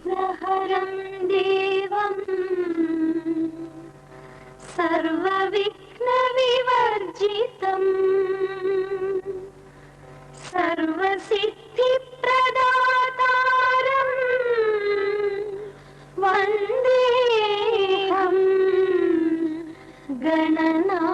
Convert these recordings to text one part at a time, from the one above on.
विघ्नहरं देवं सर्वविघ्नविवर्जितम् सर्वसिद्धिप्रदातारं वन्देऽहं गणनायकम्।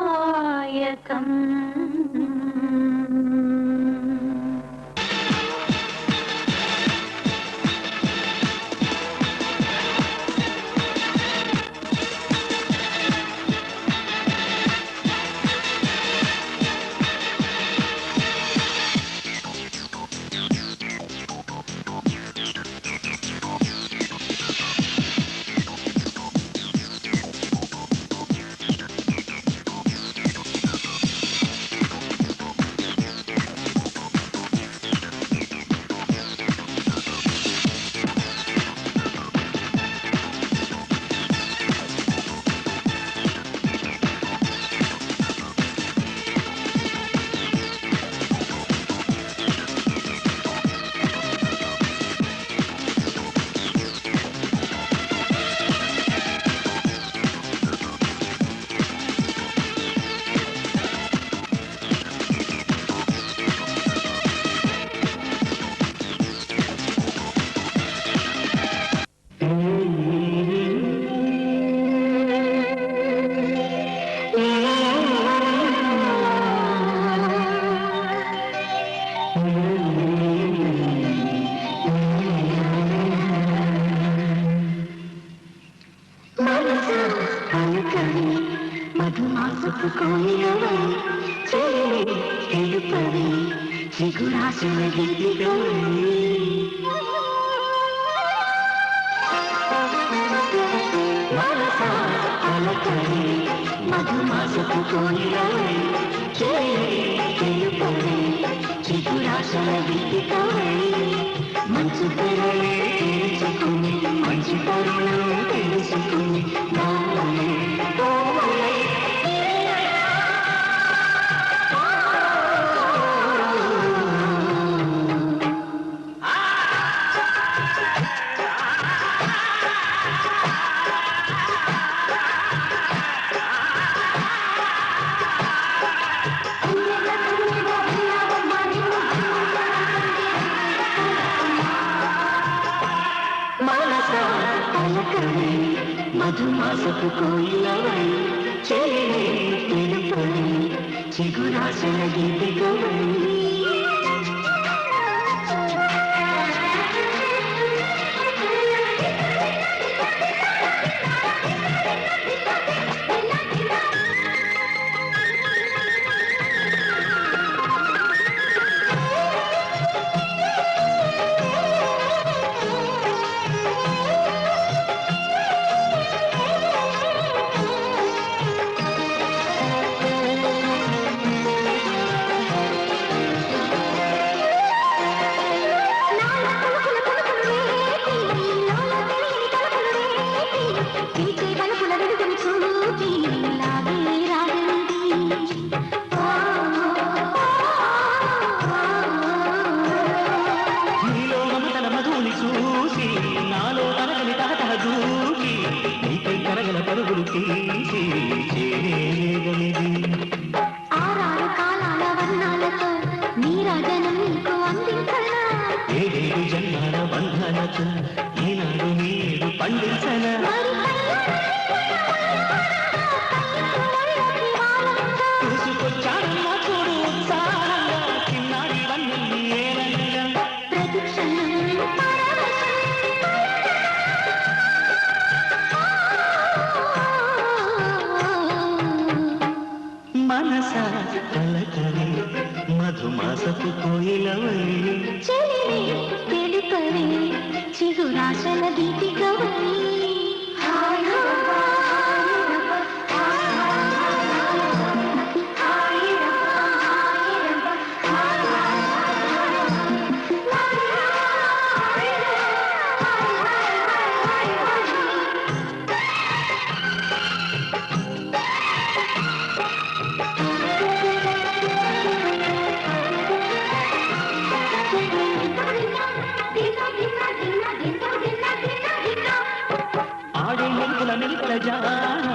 జాన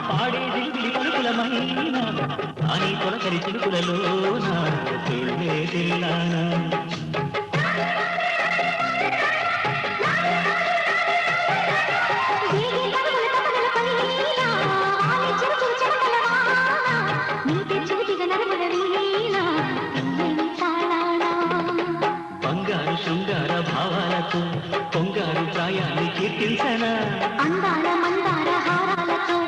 పాడేది పిలుపులమైన అని తొలకరి చిలుకులలోన తుళ్ళే తిల్లానా బంగారు శృంగార భావాలతో పొంగారు ప్రాయాన్ని కీర్తించనా అందాల మందార హారాలతో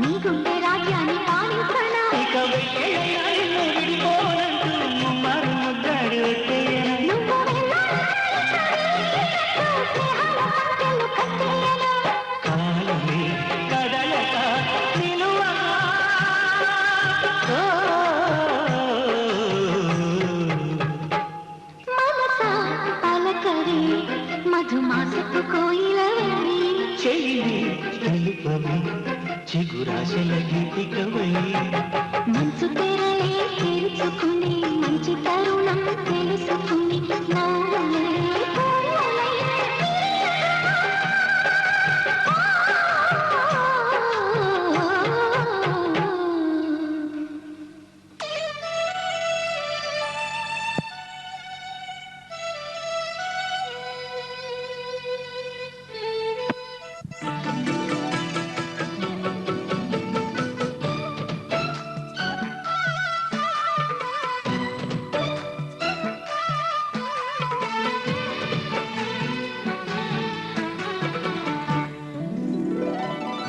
నీ గుండె రాజ్యాన్ని పాలించనా ఇక వెయ్యేళ్ళ విడిపోనంటూ ముమ్మారు ముద్దాడి వచ్చేయనా నువ్వు కాలమే కదలక నిలువగా మనసా పలకరి మధుమాసపు కోయిలవరి చెయ్యి తెలుపవి చిగురాశల గీతికవై మంచు తెరలే తెరుచుకుని మంచి తరుణం తెలుసుకుని నవ్వులే పూలై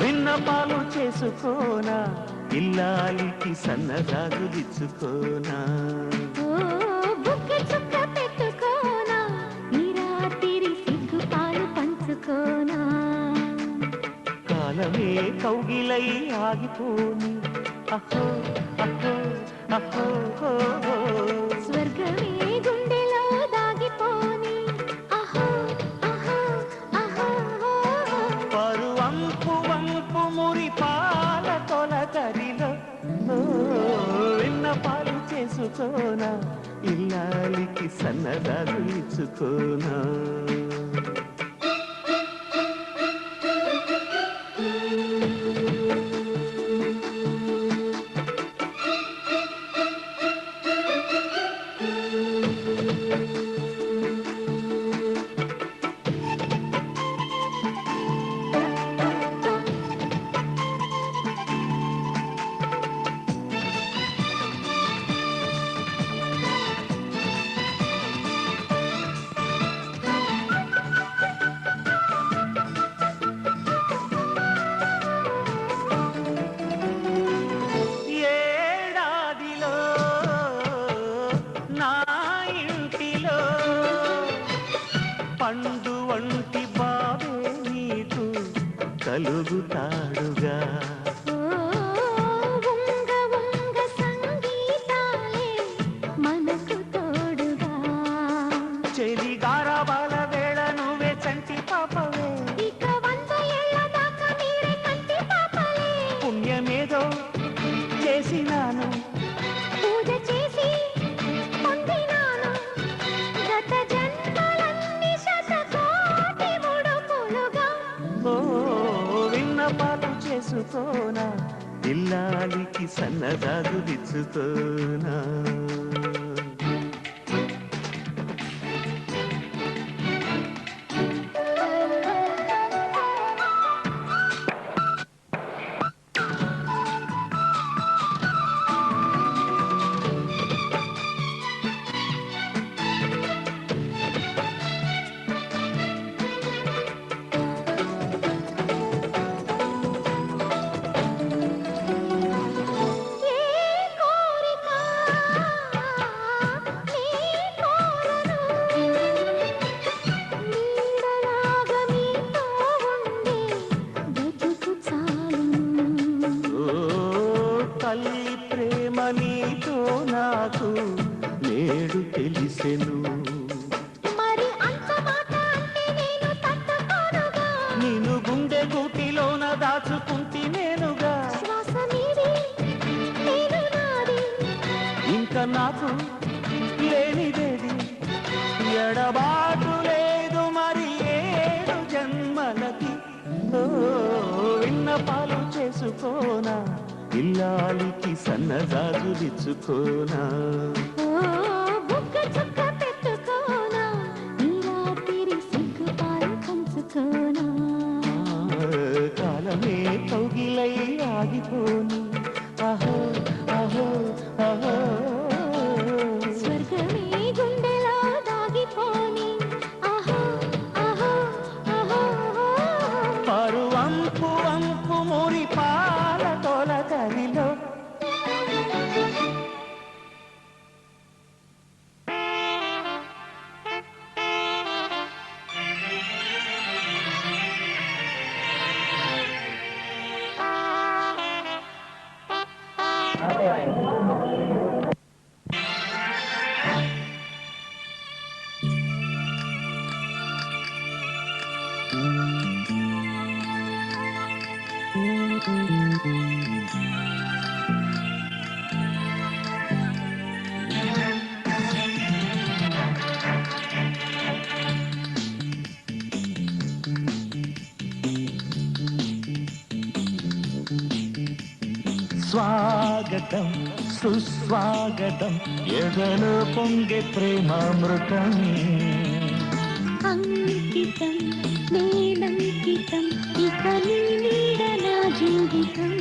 విన్నపాలు చేసుకోనా ఇల్లాలికి సన్నజాజులిచ్చుకోనా బుక్కి చుక్క పెట్టుకోనా ఈ రాత్రి సిగ్గు పాలు పంచుకోనా కాలమే కౌగిలై ఆగిపోని అహో అహో అహో స్వర్గమే గుండెలో దాగిపోని అహో అహో అహో పరువంపు వంపు మురి పాల తొలకరిలో విన్నపాలు చేసుకోనా ఇల్లాలికి సన్నదాలు ఇచ్చుకోనా ఏడాదిలో నా ఇంటిలో పండు వంటి బావే నీకు కలుగుతాడుగా ఉంగ ఉంగ సంగీతాలే మనకు తోడుగా చెలిగారబాల వేళ నువ్వే చంటి పాపవే ఇక 100 ఏళ్ల దాకా మీరే కంటి పాపలే పుణ్యమేదో చేసినాను పూజ చేసి పొందినాను గత జన్మలన్నీ శతకోటి ముడుపులుగా ఓ విన్నపాలు చేసుకోనా ఇల్లాలికి సన్నజాజులిచ్చుకోనా ఏ కోరిక నీ కోరను నీడలాగా మీతో ఉండే బ్రతుకు చాలును ఓ తల్లి ప్రేమ నీతో నాకు నేడు తెలిసెను మరి అంత మాట అంటే నేను తట్టుకోనుగా నిన్ను గుండె గూటిలోన దాచుకుంటి నేనుగా శ్వాస మీది నేను నాది ఇంకా నాకు లేనిదేది ఎడబాటు లేదు మరి 7 జన్మలకి ఓ విన్నపాలు చేసుకోనా ఇల్లాలికి సన్నజాజులిచ్చుకోనా ఓ బుగ్గ చుక్క పెట్టుకోనా ఈ రాత్రి సిగ్గు పాలు పంచుకోనా కాలమే కౌగిలై ఆగిపోని అహో అహో అహో స్వర్గమే గుండెలో దాగిపోని ఆహో ఆహో ఆహో పరువంపు వంపు మురి పాల తొలకరిలో స్వాగతం సుస్వాగతం ఎదలో పొంగే ప్రేమామృతం అంకితం నేనంకితం ఇక నీ నీడ నా జీవితం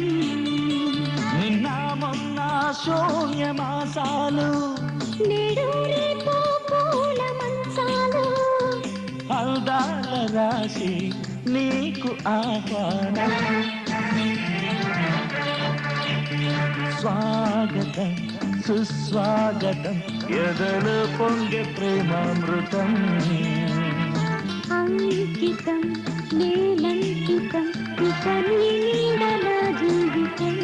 నిన్న మొన్న శూన్యమాసాలు నేడు రేపు పూల మంచాలు అందాల రాశి నీకు ఆహ్వానం స్వాగతం సుస్వాగతం ఎదలో పొంగే ప్రేమామృతం అంకితం నేనంకితం ఇక నీ నీడ నా జీవితం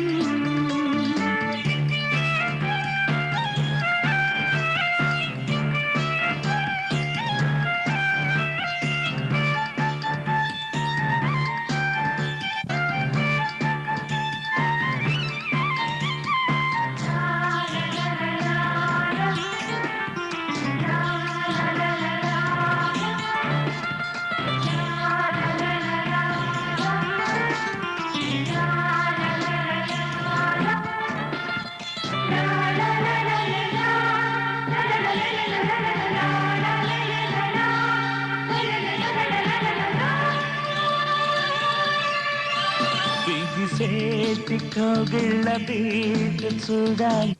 బిగిసేటి కౌగిళ్ళ బీట్ చూడాలి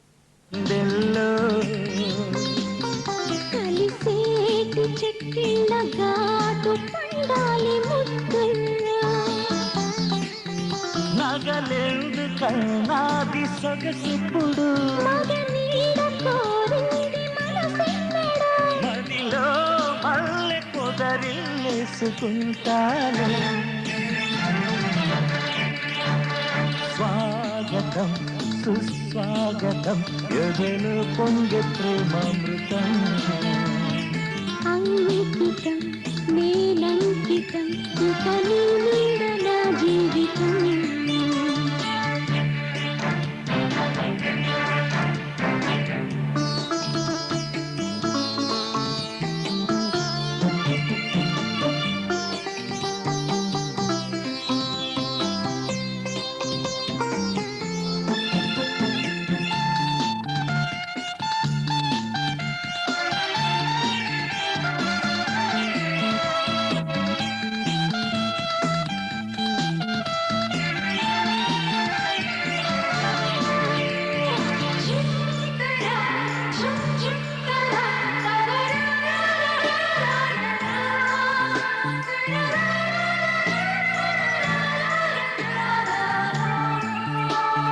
గుండెల్లో కలిసేటి చెక్కిళ్ళ ఘాటు పండాలి ముద్దుల్లో నగలెందుకన్నాది సొగసిప్పుడు మగ నీడ కోరింది మనసెన్నడో మదిలో మల్లె పొదరిల్లేసుకుంటాను స్వాగతం సుస్వాగతం ఎదలో పొంగే ప్రేమామృతం అంకితం నేనంకితం ఇక నీ నీడ నా జీవితం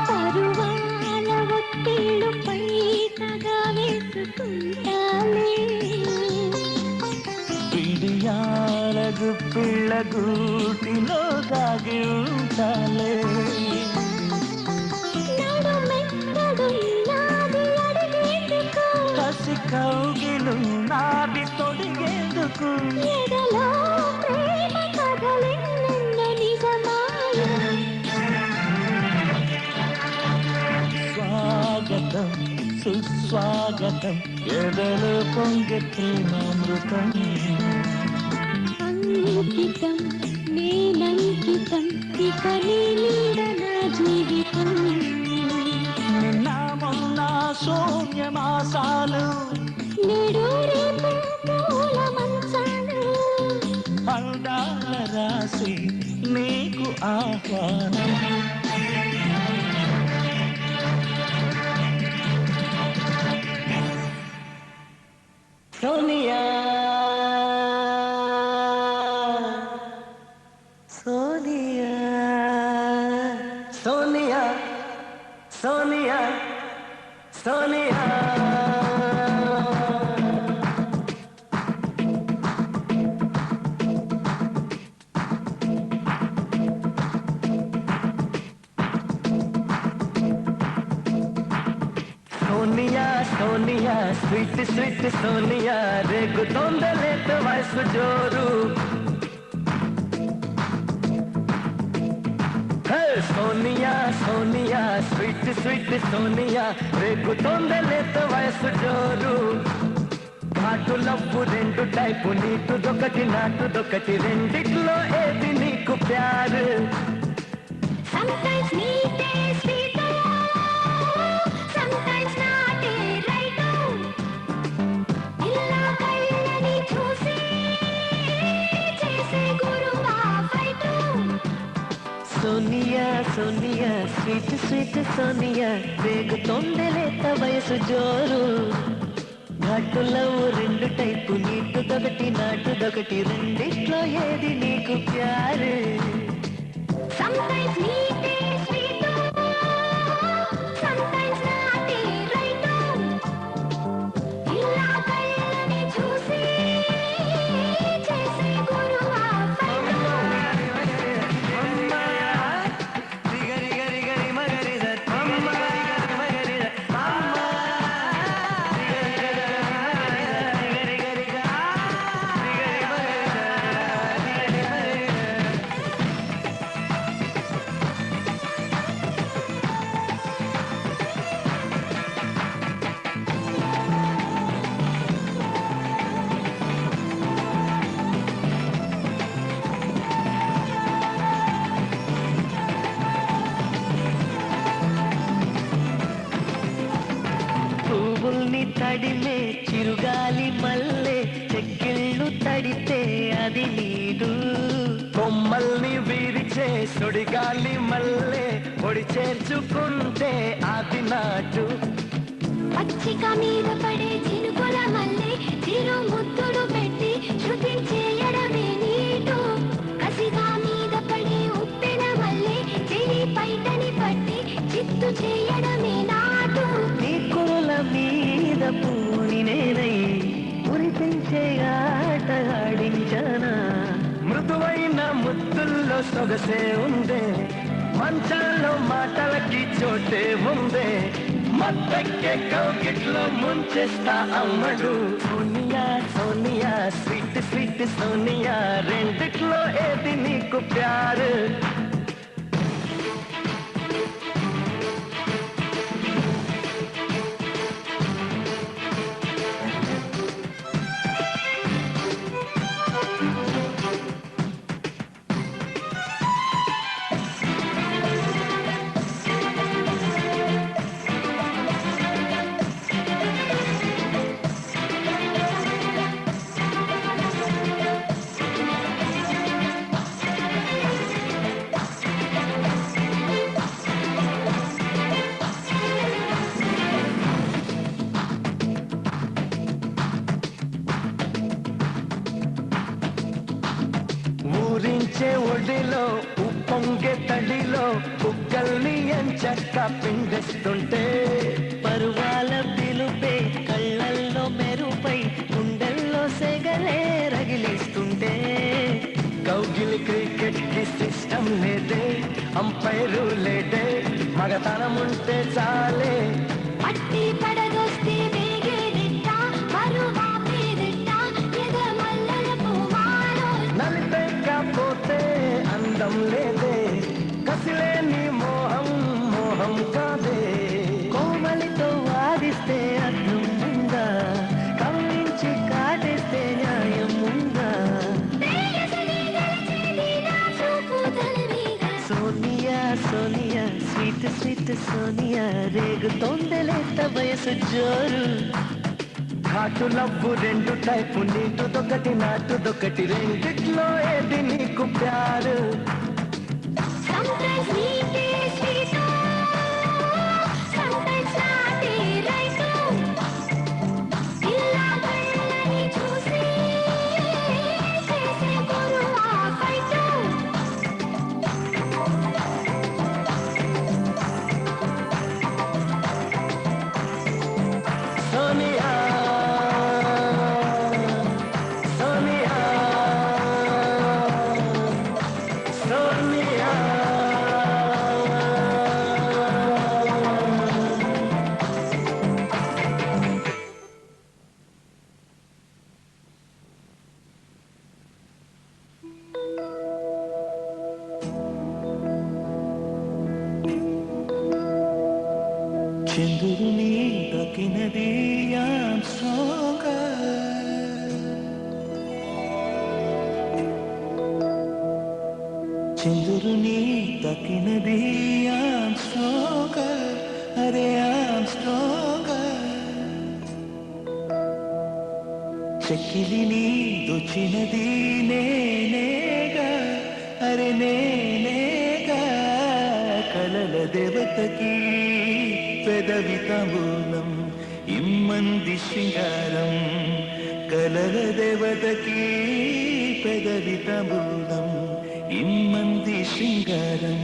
పరువాల ఒత్తిళ్ళు పైటగా వేసుకుంటాలే పిడియాలకు పిల్లగూటిలో దాగి ఉంటాలే నడుమెక్కడు నాది అడిగేందుకు కసి కౌగిలు నాది తొడిగేందుకు ఎదలో ప్రేమ కథలెన్నెన్నో నిజమాయ స్వాగతం సుస్వాగతం ఎదలో పొంగే ప్రేమామృతం అంకితం నేనంకితం ఇక నీ నీడ నా రాసి నీకు ఆహ్వానం. సోనియా సోనియా సోనియా సోనియా సోనియా సోనియా సోనియా స్వీట్ స్వీట్ సోనియా రేగుతోందలే వయసు జోరు. సోనియా సోనియా స్వీట్ స్వీట్ సోనియా రేగుతోందలే వయసు జోరు. ఘాటు లవ్వు రెండు టైపు నీటుదొకటి నాటుదొకటి రెండిట్లో ఏది నీకు ప్యారు. Sometimes neat is sweet, sometimes not right. ఇల్లా కళ్ళని చూసి చేసే గురువా fight. Sonia Sonia sweet sweet Sonia రేగుతోందలేత వయసు జోరు. ఘాటులవు రెండు టైపు నీటుదొకటి నాటుదొకటి రెండిట్లో ఏది నీకు ప్యారు. Sometimes neat is sweet, sometimes not right. ఇల్లా కళ్ళని చూసి చేసే గురువా ఫైట్. పువ్వుల్ని తడిమే చిరుగాలి మల్లె చెక్కిళ్ళు తడితే అది నీడు. కొమ్మల్ని విరిచే సుడిగాలి మల్లె పొడి చేర్చుకుంటే అది నాటు. పచ్చిక మీద పడే చినుకుల మల్లె చిరు ముద్దులు పెట్టి శృతించేయడమే నీటు. కసిగా మీద పడే ఉప్పెన మల్లె చెరి పైటని పట్టి చిత్తు చేయడమే నాటు. నీ కురుల మీద పూని నేనై ఉరిపించే ఆట ఆడించానా. మృదువైన ముద్దుల్లో సొగసే ఉందే, మంచాల్లో మాటలకి చోటే ఉందే. మత్తెక్కే కౌగిట్లో ముంచేస్తా అమ్మడు. సోనియా సోనియా స్వీట్ స్వీట్ సోనియా రెండిట్లో ఏది నీకు ప్యారు. ఊరించే ఒడిలో ఉప్పొంగే తడిలో బుగ్గల్ని ఎంచక్క పిండిస్తుంటే. పరువాల పిలుపే కళ్ళల్లో మెరుపై గుండెల్లో సెగలే రగిలిస్తుంటే. కౌగిలి క్రికెట్ కి సిస్టమ్ లేదే, అంపైరు లేదే, మగతనముంటే చాలే. పట్టి పడదొస్తే వేగేదిట్ట మరువా పేదిట్ట ఎద మల్లెల పువ్వాలో. నలిపెక్కపోతే అందం లేదే, కసిలేని మోహం మోహం కాదే. కోమలితో వాదిస్తే అర్థం ఉందా, కవ్వించి కాటేస్తే న్యాయం ఉందా. ప్రేయసిని గెలిచేది నా చూపు తలమీద. సోనియా సోనియా స్వీట్ స్వీట్ సోనియా రేగుతోందలేత వయసు జోరు. హాటు లవ్వు రెండు టైపు నీటుదొకటి నాటుదొకటి రెండిట్లో ఏది నీకు ప్యారు Sometimes sweet is sweet, sometimes not right. Illa kallani chusi kese koruva fight. Sonia Sonia Sonia చంద్రుని తకినది I'm stronger చంద్రుని తకినది I'm stronger అరే I'm stronger చెక్కిలిని దొచ్చినది నేనేగా అరే నేనేగా కలల దేవతకి పెదవి తాంబూలం ఇమ్మంది శృంగారం కలల దేవతకి పెదవి తాంబూలం ఇమ్మంది శృంగారం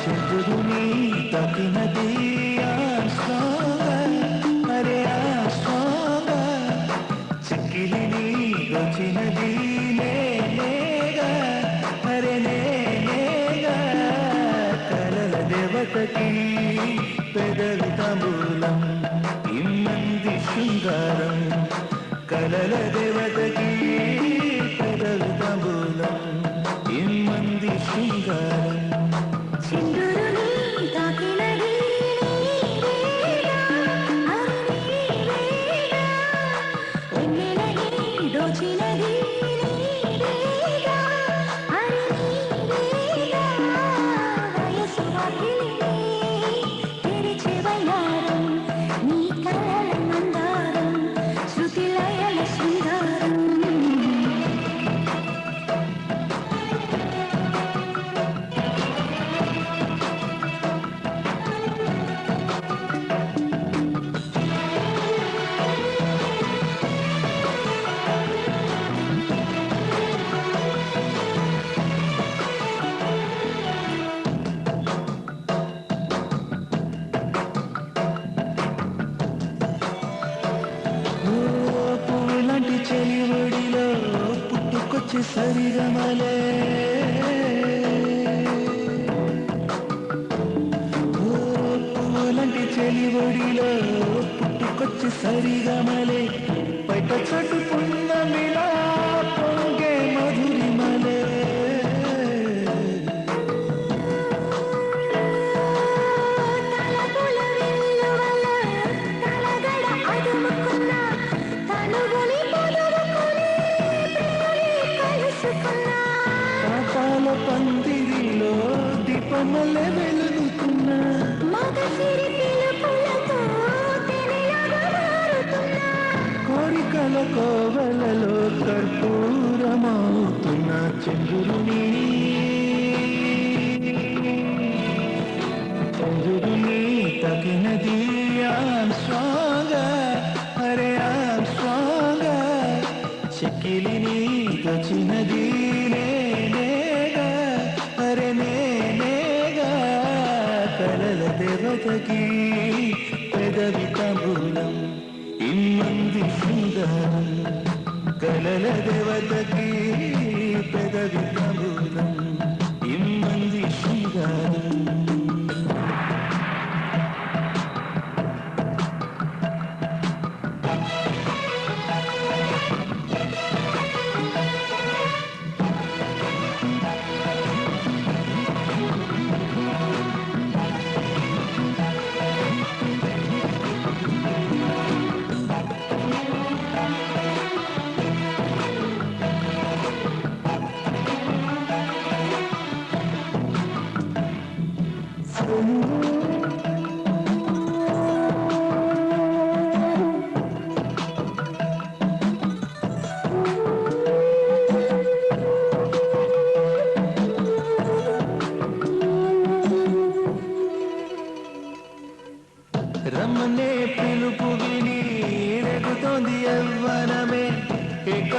చంద్రుని తకినది I'm stronger అరే I'm stronger చిక్కిలిని దొచ్చినది నేనేగా అరే నేనేగా కలల దేవతకి పెదవి తాంబూలం ఇమ్మంది శృంగారం కలల దేవతకి పెదవి తాంబూలం ఇమ్మంది శృంగారం సింధూరుని తాకినది నీవేగా అది నీవేగా వెన్నెలని దోచినది నీవేగా అది నీవేగా వయసు వాకిలిని తెరిచే వయ్యారం నీ కలల మందారం శృతి లయల శృంగారం పువ్వులాంటి చెలివడిలో పుట్టుకొచ్చే సరిగమలే పువ్వులాంటి చెలివడిలో పుట్టుకొచ్చే సరిగమలే బయట చటు పున్నమిలా పొంగే మధురిమలే తలపుల వెల్లువల తలగడ అదుముకున్న తనుగుని పొదురుకుని ప్రేమని కలుసుకున్న పాపాల పందిరిలో దీపమల్లె వెలుగుతున్న మగసిరి పిలుపులతో తెరలాగా మారుతున్న కోరికల కోవలలో కర్పూరమవుతున్న చంద్రుని చంద్రుని తగినది I'm stronger అరే I'm stronger చెక్కిలిని దొచ్చినది నేనేగా అరే నేనేగా కలల దేవతకి పెదవి తాంబూలం ఇమ్మంది శృంగారం కలల దేవతకి పెదవి తాంబూలం ఇమ్మంది శృంగారం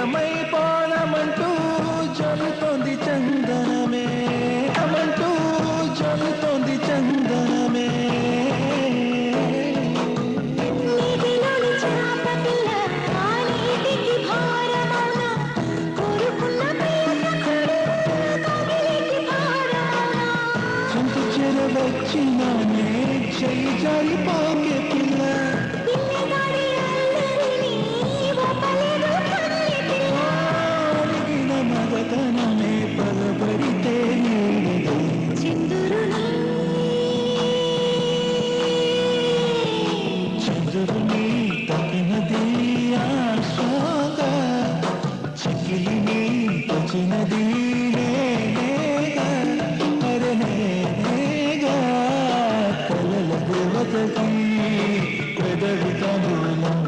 ఏకమైపోదామంటూ జల్లుతోంది చందనమే అమంటూ జల్లుతోంది చందనమే నీటిలోని చేప పిల్ల ఆ నీటికి భారమౌన కోరుకున్న ప్రియసఖుడు కౌగిలికి భారమౌన చెంతు చెరవచ్చినానే చెయ్యి జారిపోకే పిల్ల పిల్లగాడి అల్లరిని ఒప్పలేదు కన్ని పిల్ల అడిగిన మగతనమే పలబడితే నీడదే చంద్రుని చంద్రుని తగినది ఆశగా చకిలిని తచినది అరనేగా కలల దేవతకి పెదవి తాంబూలం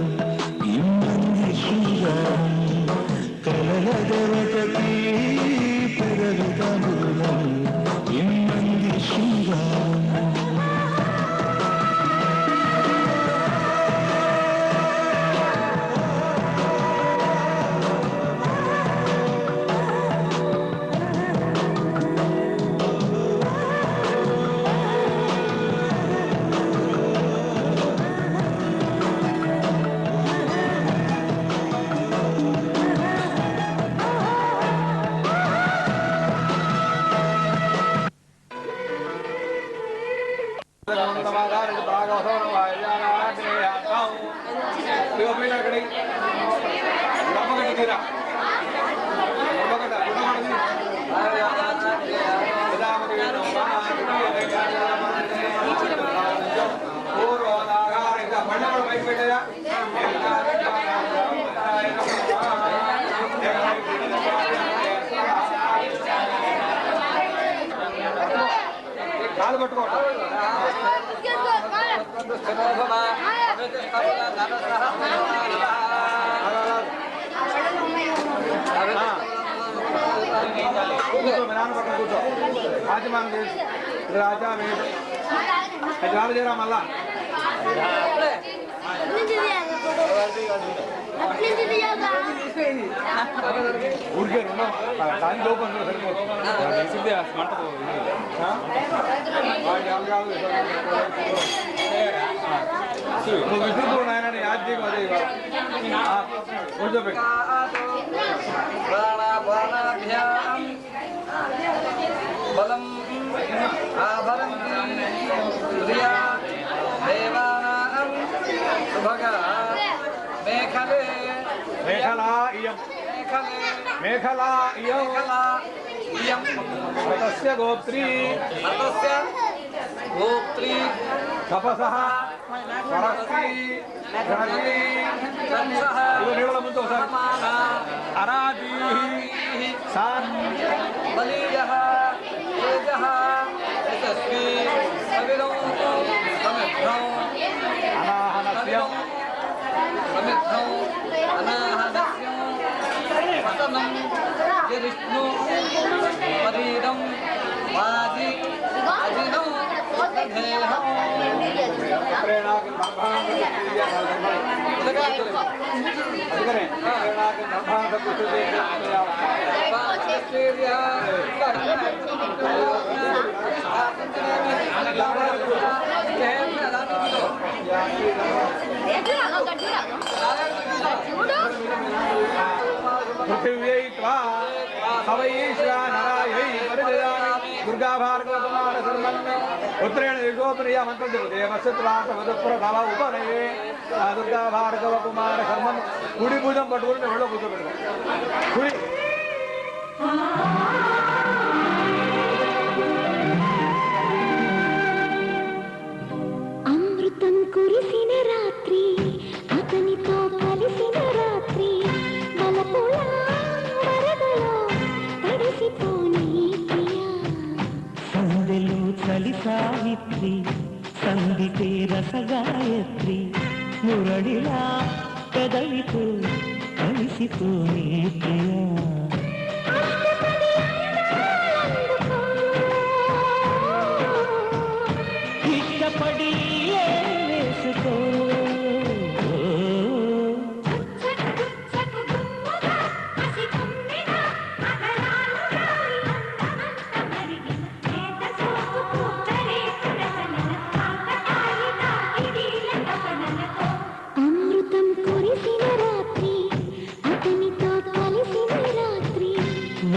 ఇమ్మంది శృంగారం కలల దేవతకి పెదవి తాంబూలం ఇమ్మంది శృంగారం కాలు పట్టుకోండి కూర్చో మీ నాన్న పక్కన కూర్చో రాజమానం చేసి రాజా వేడు రాజు చేరా మళ్ళా ఊరికే రెండు దాని లోపల సరిపోతుంది నువ్వు విసురుతూ నాయన యాద్ చేయకు అదే కూర్చోబెట్టి బలం ఆభరం ప్రియా దేవానాం శుభగ మేఖలే మేఖలా ఇయం మేఖలే మేఖలా ఇయం మేఖలా ఇయం తస్య గోత్రీ అతస్య గోత్రీ తపసః పరస్త్రీ గణశ్రీ దంసః ఇవి నీళ్ళ ముందు ఒకసారి సమాన అరాధీ సాన్ బలీయః తేజః యశస్వీ సవిరం సమిద్ధం అనాహనస్యం సమిద్ధం అనాహనస్యం వసనం విష్ణు పరీరం వాజి అజినం దేహం అందుకనే పృథివ్యై త్వా హవైశ్వా నరాయై పరిదయామి దుర్గా భార్గవ కుమార శర్మన్ పుత్రేణ యుగోపనియ మంత్రం దేవస్యత్వాసవదుప్రభవ ఉపనయే దుర్గా భార్గవ కుమార శర్మన్ కుడి భుజం పట్టుకుని ఎవడో కూర్చోబెడతాం కుడి అమృతం కురిసిన రాత్రి అతనితో కలిసిన రాత్రి బలపుల వరదలో తడిసిపోని ప్రియా సందెలు చలి సావిత్రి సందితే రసగాయత్రి మురళిలా పెదవితో కలిసిపోని ప్రియా ఇష్టపడి వేసుకో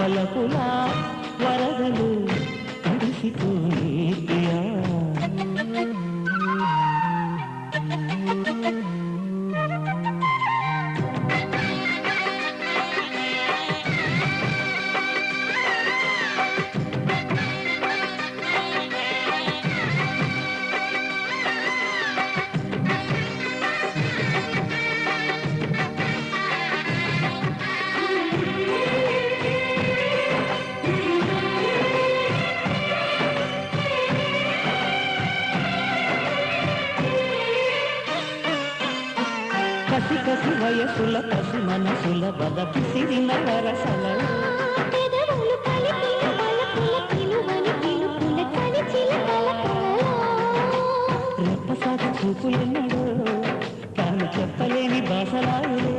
వలపులా వరదలు తడిసిపోయి ప్రియా కసి కసి వయసుల కసి మనసుల బల పిసిరిన వరసలలో పెదవులు కలిపిన వలపుల పిలువని పిలుపుల కనిచిలకల కలలో రెప్పసాటి చూపులెన్నడో తాను చెప్పలేని భాషలాయుడే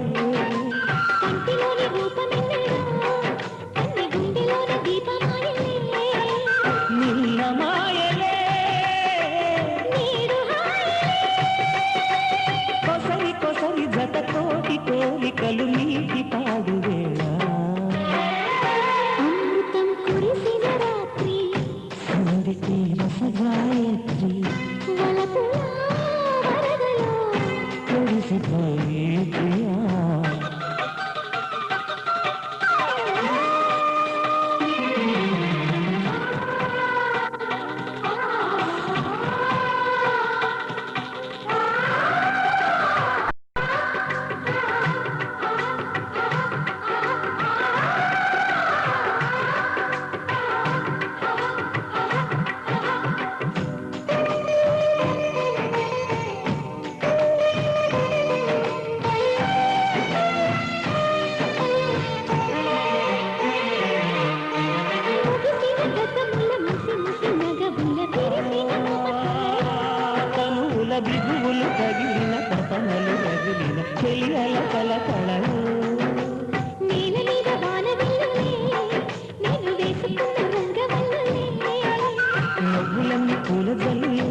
కంటిలోని రూపమెన్నడో అన్ని గుండెలోన దీపమాయలే నిన్న మాయలే నీడు కొసరి కొసరి జత కోటి కోరికలు నీటి పాడు వేళ అమృతం కురిసిన రాత్రి సందికి రసగాయత్రి వలపుల వరదలో కురిసిపోయి ప్రియా ముగిసిన గతముల ముసి ముసి నగబుల విరిసిన తనువుల బిగువులు తగిలిన తపనలు రగిలిన చెయ్యల కలకళలు నేల మీద వాన విల్లులే నేను వేసుకున్న రంగవల్లులే నవ్వులన్నీ పూల జల్లులే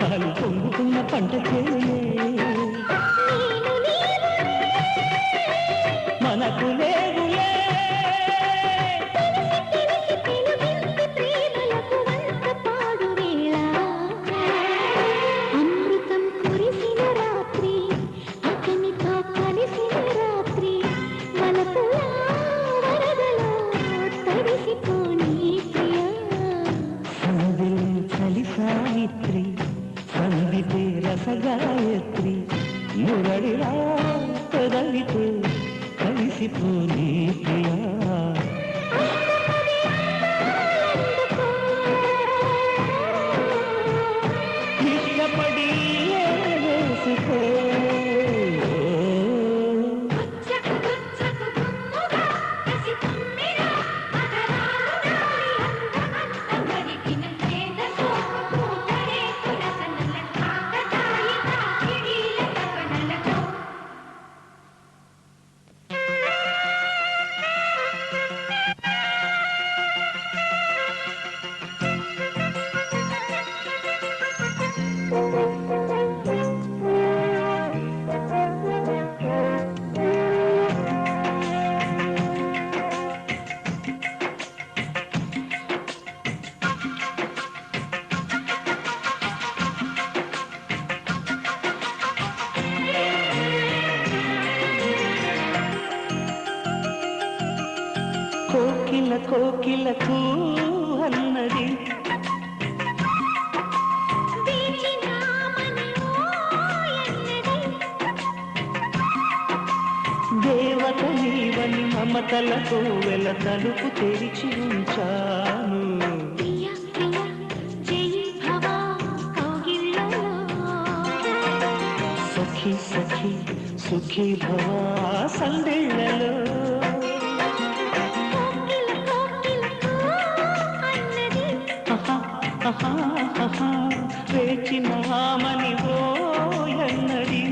పాలు పొంగుతున్న పంట చేలే నేను నీవు మనకు లేవులే తెలిసి తెలుగించి ప్రేమలకు వంత పాడు వేళ అమృతం కురిసిన రాత్రి అతనితో కలిసిన రాత్రి వలపుల వరదలో తడిసిపోని ప్రియా సందిలి చలి సావిత్రి సందితే రసగాయత్రి మురళిరా పెదవితే కలిసిపోని ప్రియా ఇష్టపడి వేసుకో కోకిల కోకిలకు అన్నది దేవత నీవని మమతలతో వెల తలుపు తెరిచి ఉంచాను ప్రియా ప్రియా జై భవ కౌగిళ్ళలో సఖి సఖి సుఖీ భవ సందేళ్లలో కోకిల కోకిలకు అన్నది వేచిన ఆమని ఓ ఎన్నడి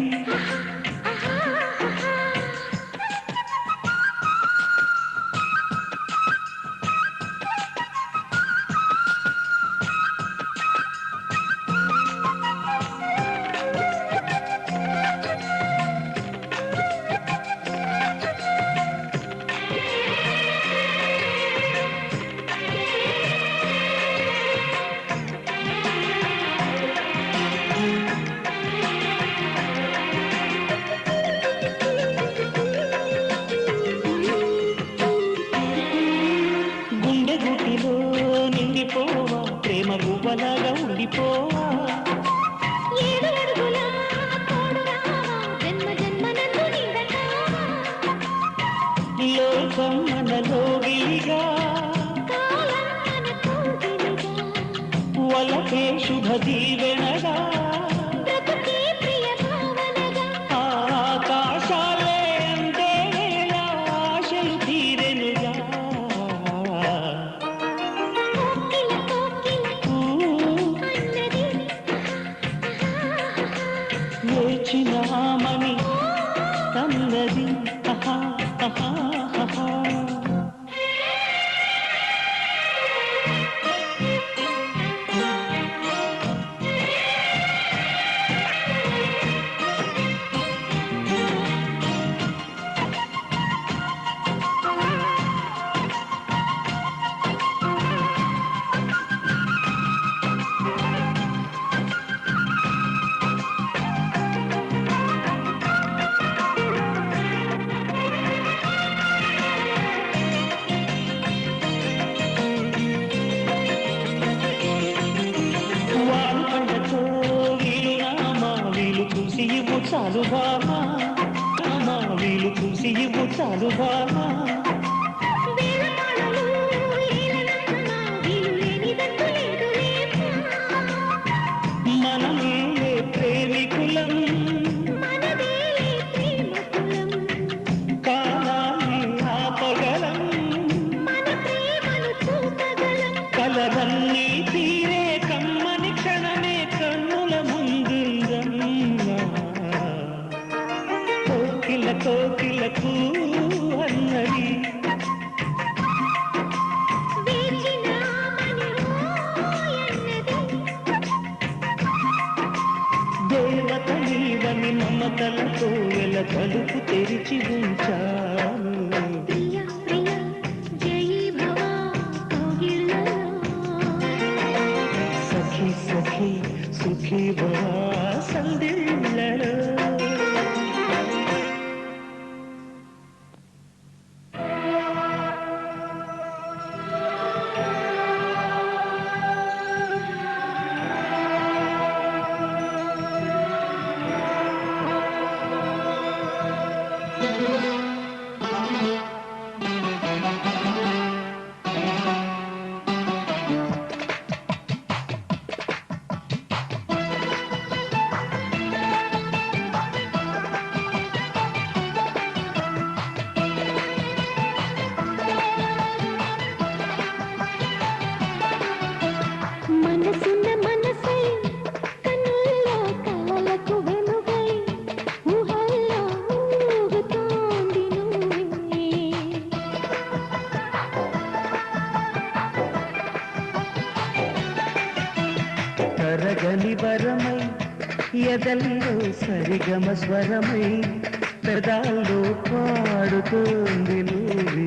లోకం మనలోగిలిగా వలకే శుభ దీవెనగా ఆకాశాలే అందే వేళ ఆశలు తీరెనుగా వేచినామని తన్నది చాలు బామా మా వీలు చూసి ఇవ్వు చాలు బామా మనమే ప్రేమికులం కాలాన్ని ఆపగలం కలలన్నీ తీరే కమ్మని క్షణమే కన్నుల ముందుందమ్మా కోకిలకు అన్నది దేవత నీవని మమతలతో వెల తలుపు తెరిచి ఉంచాను సఖీ సఖీ సుఖీ భవా సందిళ్ళలో తరగని వరమై ఎదల్లో సరిగమ స్వరమై పెదాల్లో పాడుతోంది నువ్వే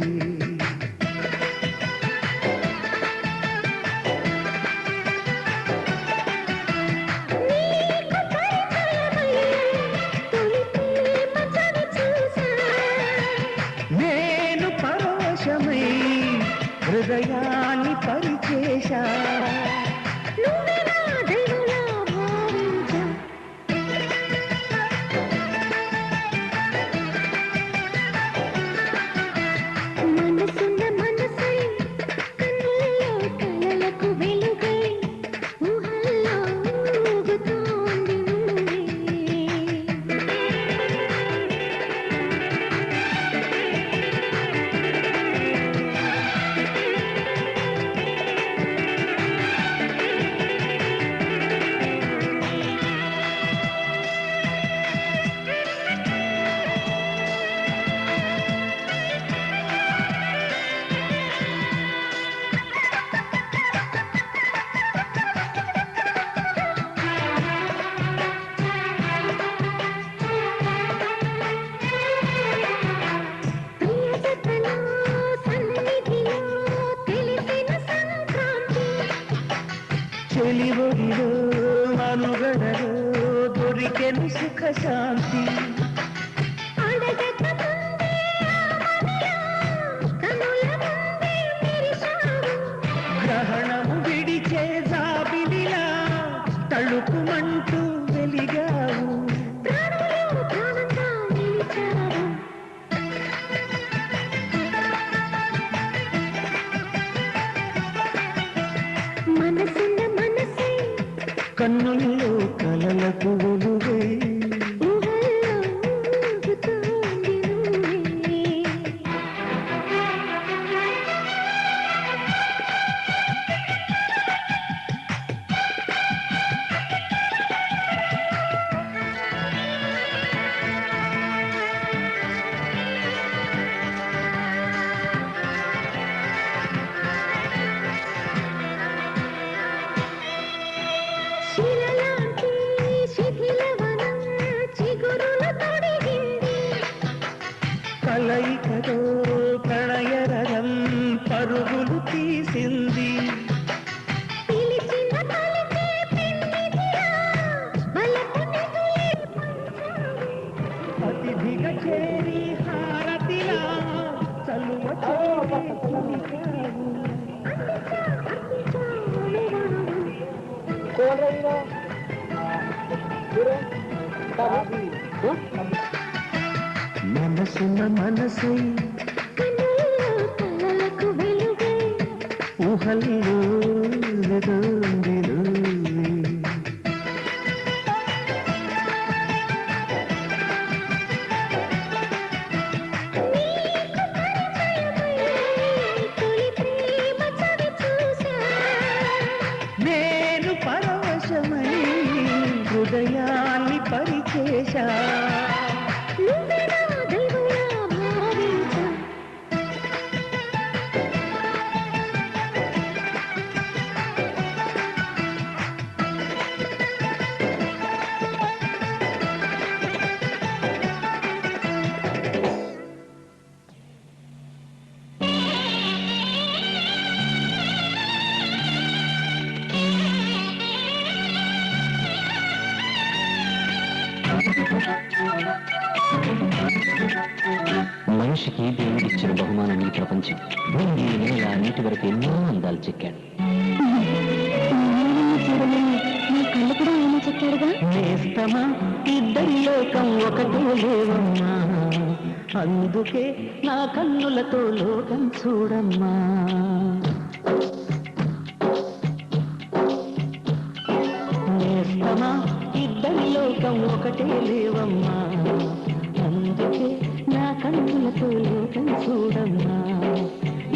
నేను పరవశమై హృదయాన్ని పరిచేశా చెలివొడిలో మనుగడలో దొరికెను సుఖ శాంతి గ్రహణము విడిచే జాబిలిలా తళుకుమంటూ వెలిగావు కన్నుల్లో కలలకు వెలుగై ఊహల్లో ఊగుతోంది నువ్వే. శిలలాంటి శిథిలవనం చిగురుల తొడిగింది. కలయికతో ప్రణయరథం పరుగులు తీసింది. పిలిచిన పలికే పెన్నిదిరా, వలపు నిదులే పంచాలి. అతిథిగా చేరి హారతిలా చలువ చేరి కులికావు. మనసున మనసై కన్నుల్లో కలలకు వెలుగై ఊహల్లో వెదోంది నువ్వే. తొలి ప్రేమ చవి చూసా. నేను పరవశమై హృదయాన్ని పరిచేశా. నువ్వే నా దైవంలా భావించా. మనిషికి దేవుడిచ్చిన బహుమానం ఈ ప్రపంచం. భూమి నేల నీటి వరకు ఎన్నో అందాలు చెక్కాడు. చూడమని నా కళ్ళు కూడా ఏమో చెప్పాడుగా. నేస్తమా ఇద్దరి లోకం ఒకటే లేవమ్మా, అందుకే నా కన్నులతో లోకం చూడమ్మా. నేస్తమా ఇద్దరి లోకం ఒకటే లేవమ్మా, అందుకే నా కన్నులతో లోకం చూడమ్మా.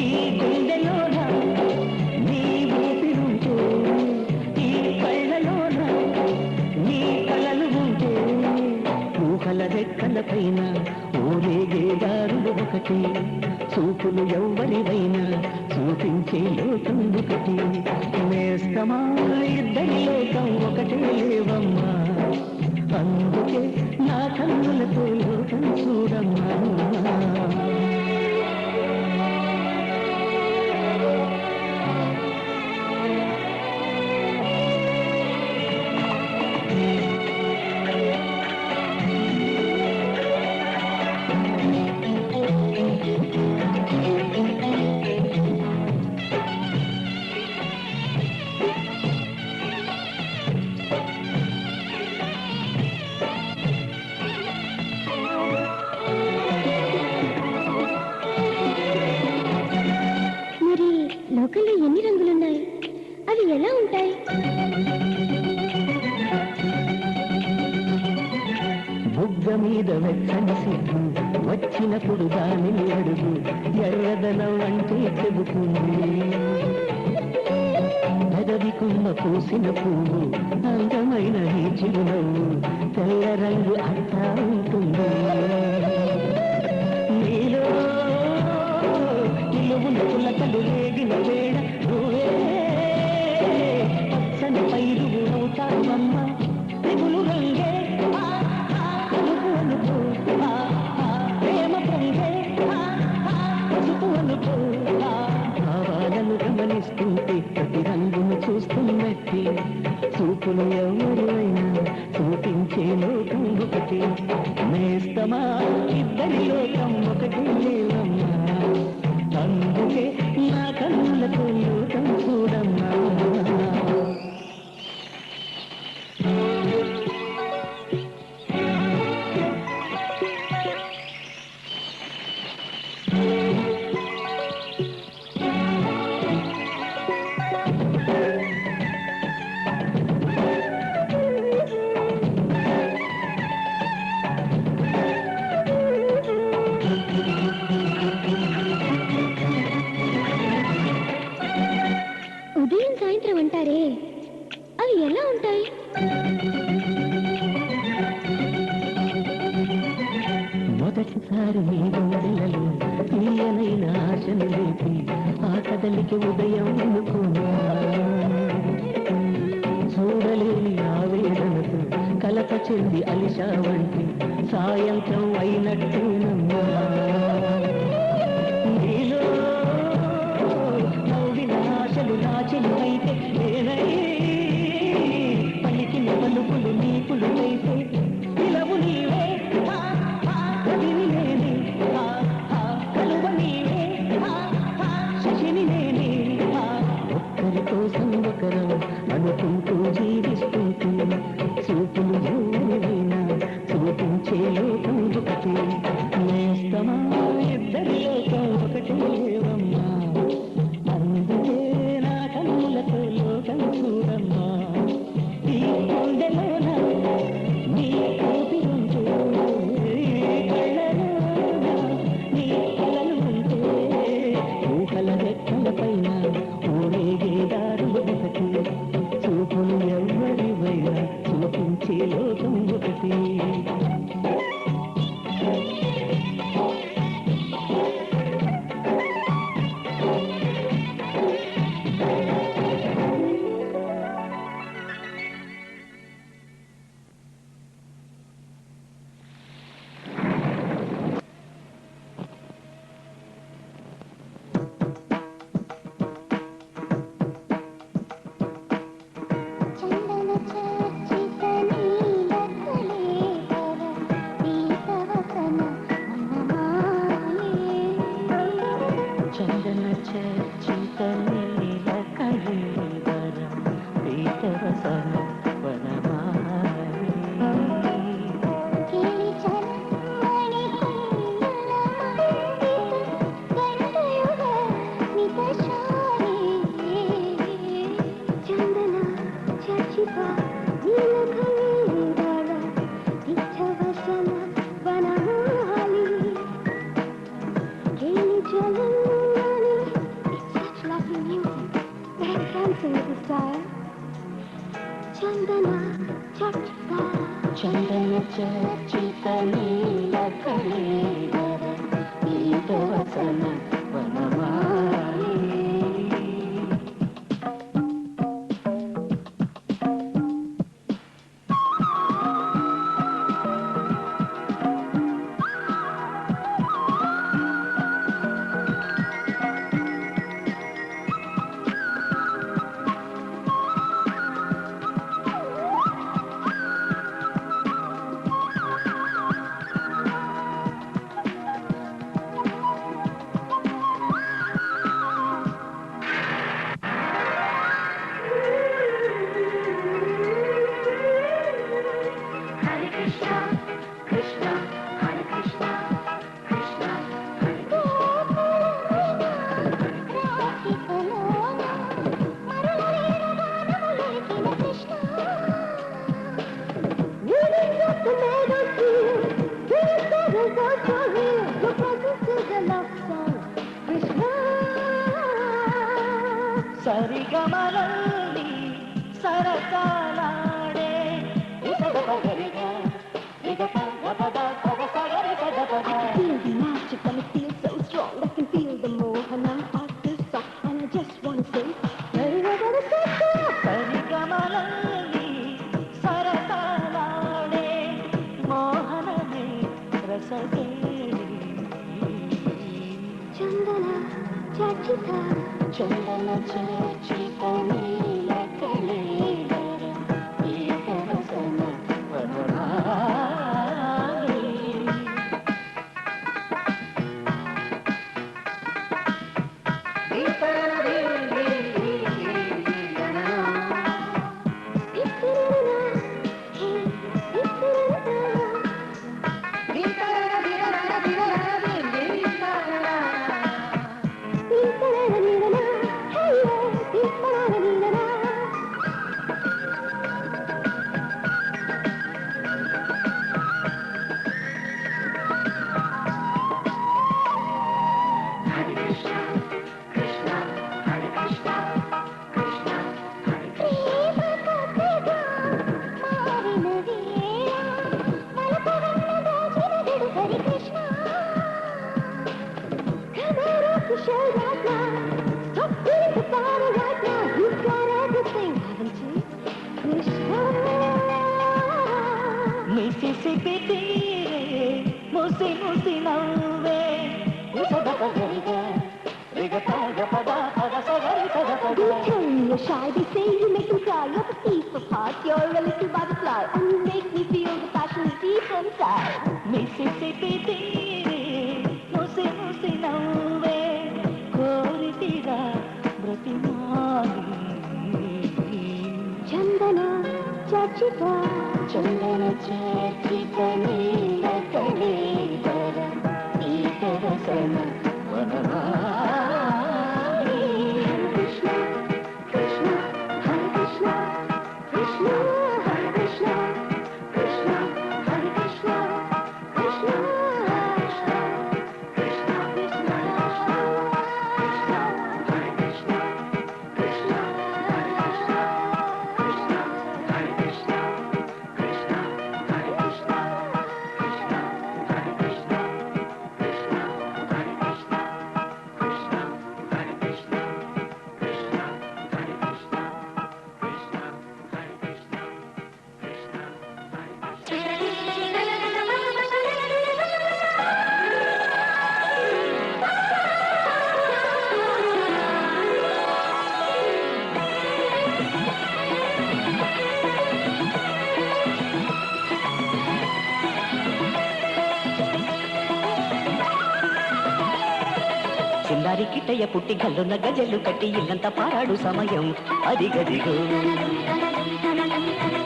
ఈ గుండెలోన నీ ఊపిరుంటే, ఈ కళ్ళలోన నీ కలలు ఉంటే, ఊహల రెక్కల పైన ఊరేగే దారులు ఒకటి, చూపులు ఎవ్వరివైనా చూపించే లోకం ఒకటి. నేస్తమా ఇద్దరి లోకం ఒకటే లేవమ్మా, అందుకే నా కన్నులతో లోకం చూడమ్మా. మరి లోకంలో ఎన్ని రంగులున్నాయి? అవి ఎలా ఉంటాయి? బుగ్గ మీద వెచ్చని సిగ్గు వచ్చినప్పుడు దానిని అడుగు, ఎర్రదనం అంటే చెబుతుంది. పెదవికున్న పూసిన పువ్వు అందమైన ఈ చిరునవ్వు, తెల్ల రంగు అట్టా ఉంటుంది. నీలో నిలువున పులకలు రేగిన వేళ నువ్వే పచ్చని పైరు అవుతావమ్మ. తెగులు రంగే అనుకు అనుకో, ప్రేమ పొంగే పసుపు అనుకో. భావాలను గమనిస్తుంటే ప్రతి రంగును చూస్తున్నట్టే, చూపులు ఎవరైనా చూపించే లోకం ఒకటి. నేస్తమా ఇద్దరి లోకం ఒకటి లేవమ్మా, అందుకే నా కన్నులతో లోకం చూడమ్మా. అల్లరి నీ గుండెలలో తీయనైన ఆశను లేపి ఆ కదలికి ఉదయం అనుకున్నా చూడలేని ఆవేదనతో కలత చెంది అలిషా వంటి సాయంత్రం అయినట్టేనమ్మా నీలో నవ్విన ఆశలు నా చెలువైతే నేనై పలికిన పలుకులు నీకులు అయితే పిలవు నీవే కవిని నేనే కలువ నీవే శశిని నేనే ఒక్కరి కోసం ఒకరం అనుకుంటూ జీవిస్తుంటే చూపులు ఎవరైనా చూపించే లోకం ఒకటి నేస్తమా ఇద్దరి లోకం ఒకటి లేవమ్మా అందుకే నా కన్నులతో లోకం చూడమ్మా ఈ గుండెలోన నీ కోపి ఉంటే కళ్ళలోన నీ కలలు ఉంటే ఊహల రెక్కల పైన ఊరేగే దారులు ఒకటి చూపులు ఎవరివైనా చూపించే లోకం ఒకటి చందన చర్చిత నీల కళీవర పీతవసన వనమాలి చందన చర్చిత నీల కళీవర పీతవసన వనమాలి సరిగమలల్లి సరసాలాడే ఉసగబగరిగా నిగప గపద పగసగరి పదపద Feel the magic and it feels so strong. I can feel the mohana of this song, and I just wanna say, సరిగమలల్లి సరసాలాడే మోహనమే రసగేడి Chandana Chachita, Chandana చర్చిత Neela కళీవర పీతవసన Vanamali bombshell right now. Stop feeling the fire right now. You've got everything, haven't you? Krishna. Mississippi tere, musi musi navve, usada pagariga, riga taga pada pada sagari saga pada. Don't tell me you're shy. They say you make them cry. You're the thief of hearts. You're a little butterfly, and you make me feel the passion deep inside. Mississippi tere, musi musi navve, kori tira bratimali. Chandana Chachita, Chandana chachita neela kalidara, eetara sana vanamali. Krishna, Krishna, Hare Krishna, Krishna, Hare Krishna, Krishna, Hare Krishna, Krishna, Krishna, Krishna, Krishna, Krishna, Hare Krishna, Krishna, Hare Krishna, Krishna, Hare Krishna, Krishna, Hare Krishna, Krishna, Hare Krishna, Krishna, Hare Krishna, Krishna, Hare Krishna, Krishna, Hare Krishna, Krishna, Hare Krishna, Krishna, చిన్నారి కిట్టయ్య పుట్టి గల్లున్న గజలు కట్టి ఇల్లంతా పారాడు సమయం అది గదిగో.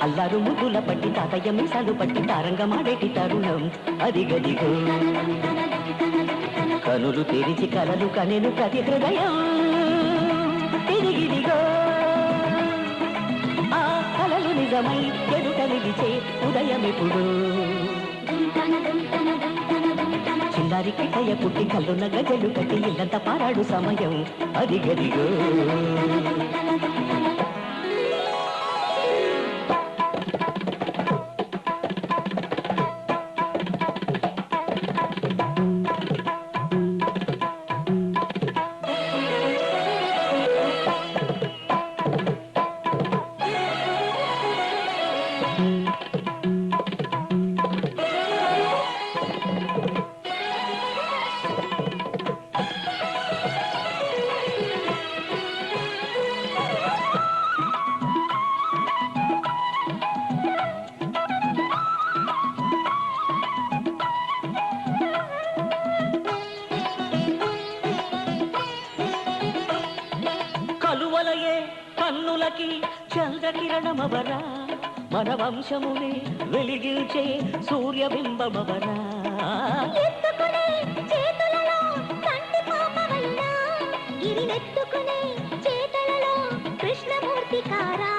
అల్లారు ముద్దుల పట్టి తాతయ్య మీసాలు పట్టి తారంగమాడేటి తరుణం అది గదిగో. కనులు తెరిచి కలలు కనెను ప్రతి హృదయం తిరిగిదిగో. ఆ కలలు నిజమై ఎదుట నిలిచే ఉదయమిప్పుడు. చిన్నారి కిట్టయ్య పుట్టి కల్లున్న గజలు కట్టి ఇల్లంతా పారాడు సమయం అది గదిగో. కలువలయే కన్నులకి చంద్రకిరణమవరా, మన వంశముని వెలిగించే సూర్యబింబమవరా. ఎత్తుకునే చేతులలో కంటి పాపవైనా, గిరినెత్తుకునే చేతులలో కృష్ణమూర్తి కారా.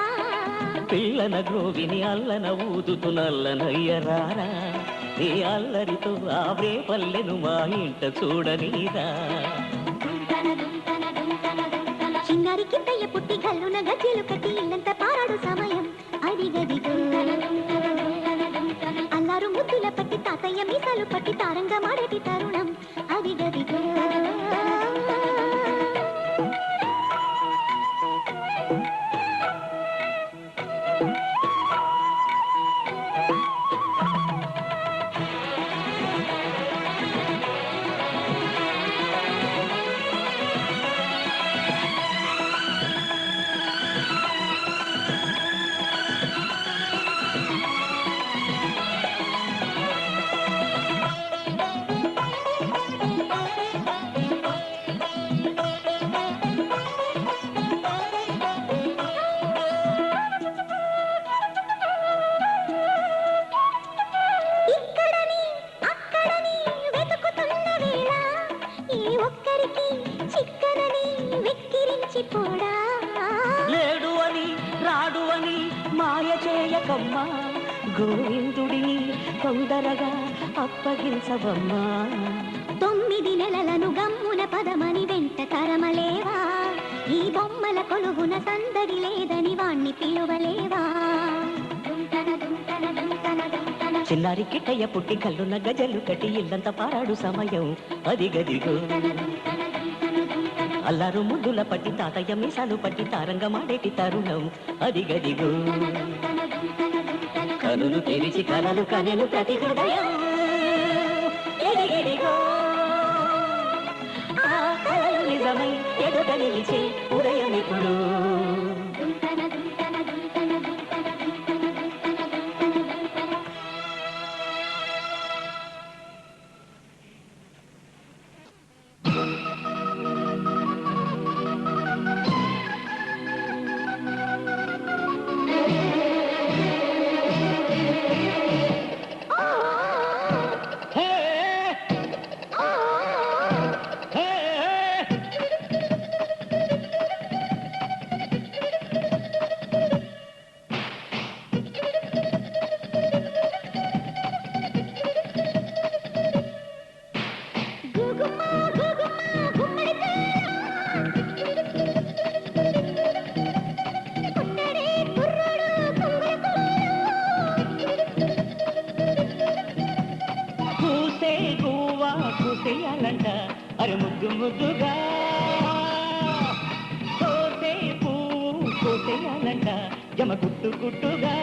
పిల్లన గ్రోవిని అల్లన ఊదుతు నల్లనయ్యరారా, నీ అల్లరితో ఆవే పల్లెను మా ఇంట చూడనీరా. చిన్నారి కిట్టయ్య పుట్టి గల్లున గజ్జెలు కట్టి ఇల్లంతా పారాడు సమయం అది గదిగో. అల్లారు ముద్దుల పట్టి తాతయ్య మీసాలు పట్టి తారంగా మాడేటి తరుణం అది గదిగో. లేడు అని రాడు అని మాయ చేయకమ్మా, గోవిందుడిని తొందరగా అప్పగించవమ్మా. 9 నెలలను గమ్మున పదమని వెంట తరమలేవా, ఈ బొమ్మల కొలువున సందడి లేదని వాణ్ణి పిలువలేవా. చిన్నారి కిట్టయ్య పుట్టి కల్లున్న గజలు కట్టి ఇల్లంతా పారాడు సమయం అది గదిగో. అల్లారు ముద్దుల పట్టి తాతయ్య మీసాలు పట్టి తారంగమాడేటి తరుణం అదిగదిగో కనులు తెరిచి కలలు కనెను ప్రతి హృదయం ఎదిగదిగో ఆ కలలు నిజమై ఎదుట నిలిచే ఉదయం ఇప్పుడు కూసేయాలంట అరే ముద్దు ముద్దుగా కోసే పువ్వు కోసేయాలంట జమ గుట్టు గుట్టుగా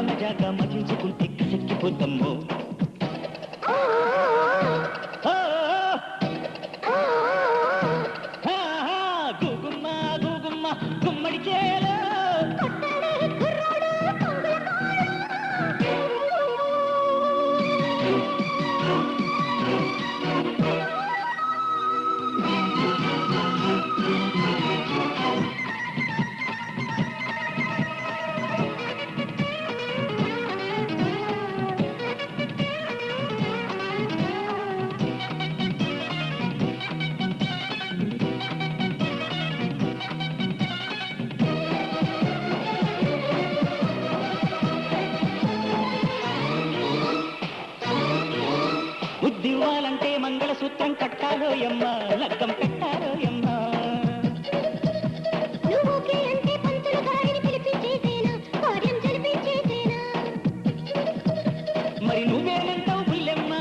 మజాగా మజించుకుంటే కసెక్కిపోద్దమ్మో గూగుమ్మ గూగుమ్మ గుమ్మడి చేలో ఉద్దివ్వాలంటే మంగళసూత్రం కట్టాలో యమ్మ లగ్గం పెట్టాలో యమ్మ మరి నువ్వేమంటావు పుల్లెమ్మ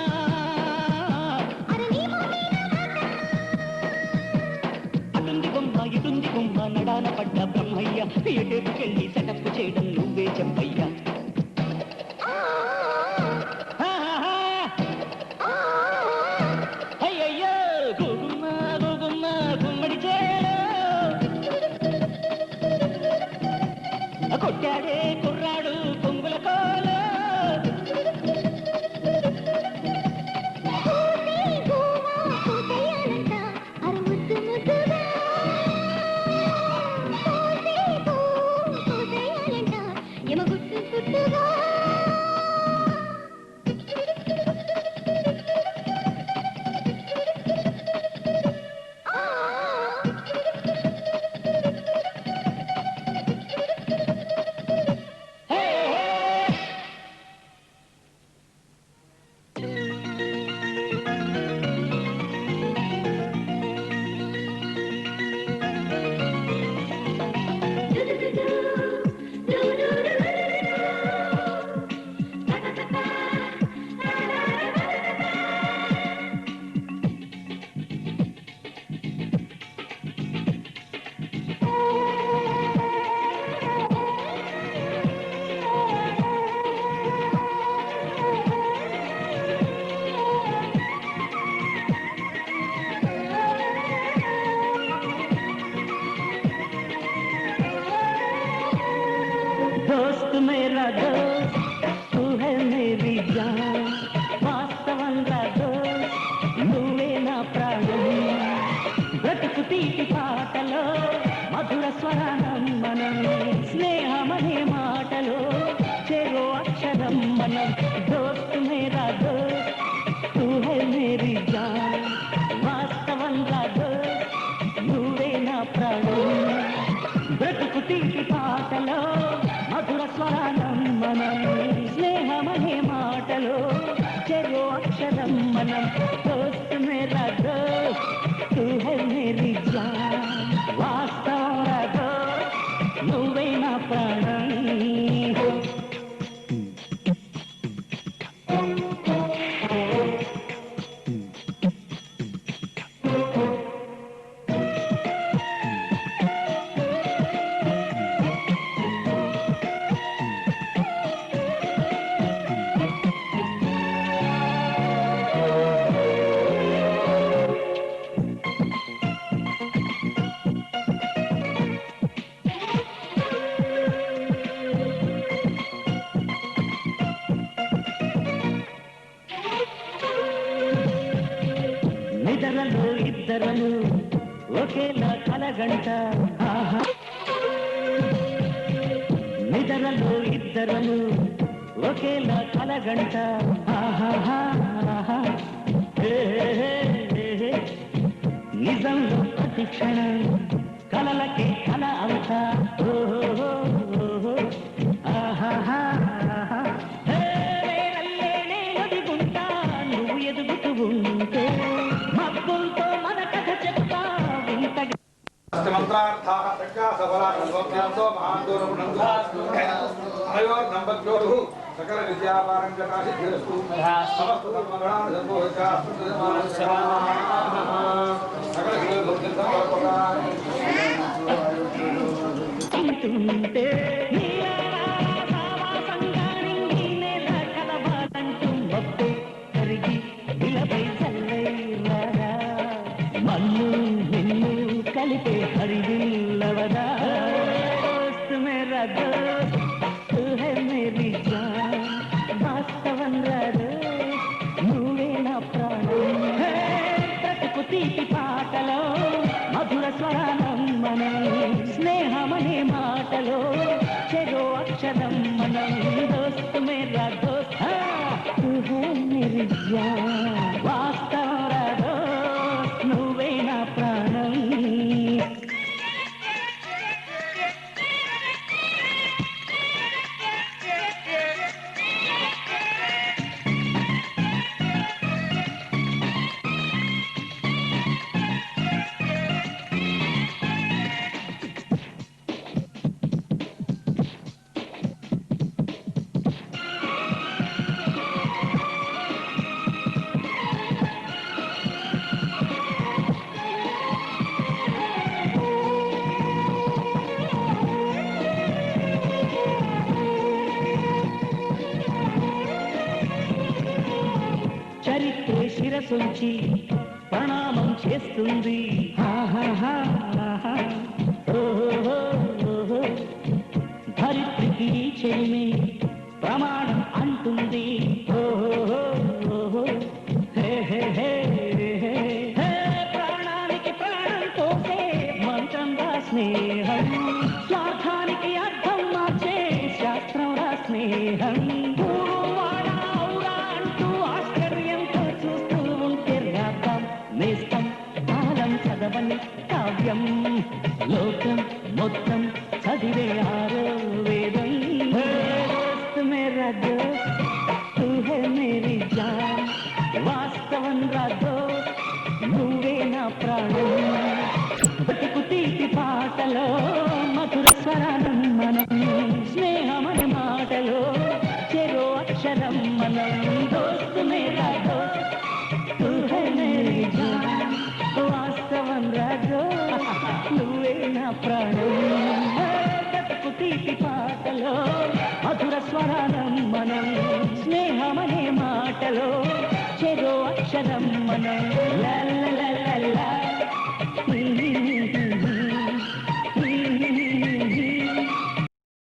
అటుంది బొమ్మ ఇటుంది బొమ్మ నడాన పడ్డ బ్రహ్మయ్య ఎటేపుకెళ్ళి సెటప్ చేయడం నువ్వే చెప్పయ్యా కొట్టాడే కుర్రాడు పొంగుల కోల పాటలో మధుర స్వరానం మనం స్నేహమనే మాటలో చెరో అక్షరం మనం దోస్త్ మేరా దోస్త్ తూ హై మేరీ జాన్ వాస్తవం రా దోస్త్ నువ్వే నా ప్రాణం బ్రతుకు తీపి పాటలో మధుర స్వరానం మనం స్నేహమనే మాటలో చెరో అక్షరం మనం దోస్త్ మేరా దోస్త్ తూ హై మేరీ జాన్ వాస్తవం రా దోస్త్ నువ్వే నా ప్రాణం నిద్రలో ఇద్దరలు ఒకేలా కలగంట ఆహా నిద్రలో ఇద్దరలు ఒకేలా కలగంట ఆహా నిజంలో ప్రతి క్షణం కలలకి కల అవుతా ఓహో ఆహా ఎదుగుంటా నువ్వు ఎదుగుతూ ఉంటే మబ్బులతో మన కథ చెప్తా వింతగా మంత్రార్థాః ప్రజ్ఞాసఫలాః సౌఖ్యాంతో మహాందోరమునందు అయోర్నంబజ్యోరుః సకల విద్యాపారంగతా సిద్ధిరస్తు సమస్త ధర్మగణాన్ సంభోగాస్తు సకల ఉంటుంటే కలవాలంటూ మబ్బే కరిగి ఇలపై చల్లైరారా మన్ను నిన్ను కలిపే హరివిల్లవదా దోస్త్ మేరా దోస్త్ తూ హై మేరీ జాన్ వాస్తవం రా దోస్త్ నువ్వే నా ప్రాణం బ్రతుకు తీపి పాటలో మధుర స్వరానం మనం స్నేహమనే మాటలో చెరో అక్షరం మనం దోస్త్ మేరా దోస్త్ తూ హై మేరీ జాన్ వాస్తవం రా దోస్త్ నువ్వే నా ప్రాణం చరిత్రే శిరసుంచి ప్రణామం చేస్తుంది ధరిత్రికి చెలిమి ప్రమాణం అంటుంది ప్రాణానికి ప్రాణం పోసే మంత్రంగా స్నేహం స్వార్థానికి అర్థం మార్చే శాస్త్రంగా స్నేహం నేస్తం కాలం చదవని కావ్యం లోకం మొత్తం చదివే ఆరో వేదం దోస్త్ మేరా దోస్త్ తూ హై మేరీ జాన్ వాస్తవం రా దోస్త్ నువ్వే నా ప్రాణం బతుకు తీపి పాటలో మధుర స్వరానం మనం స్నేహమని మాటలో చెరో అక్షరం మనం దోస్త్ మేరా దోస్త్ తూ హై మేరీ జాన్ వాస్తవం రా దోస్త్ నువ్వే నా ప్రాణం బతుకు తీపి పాటలో మధుర స్వరానం మనం స్నేహమనే మాటలో చెరో అక్షరం మనం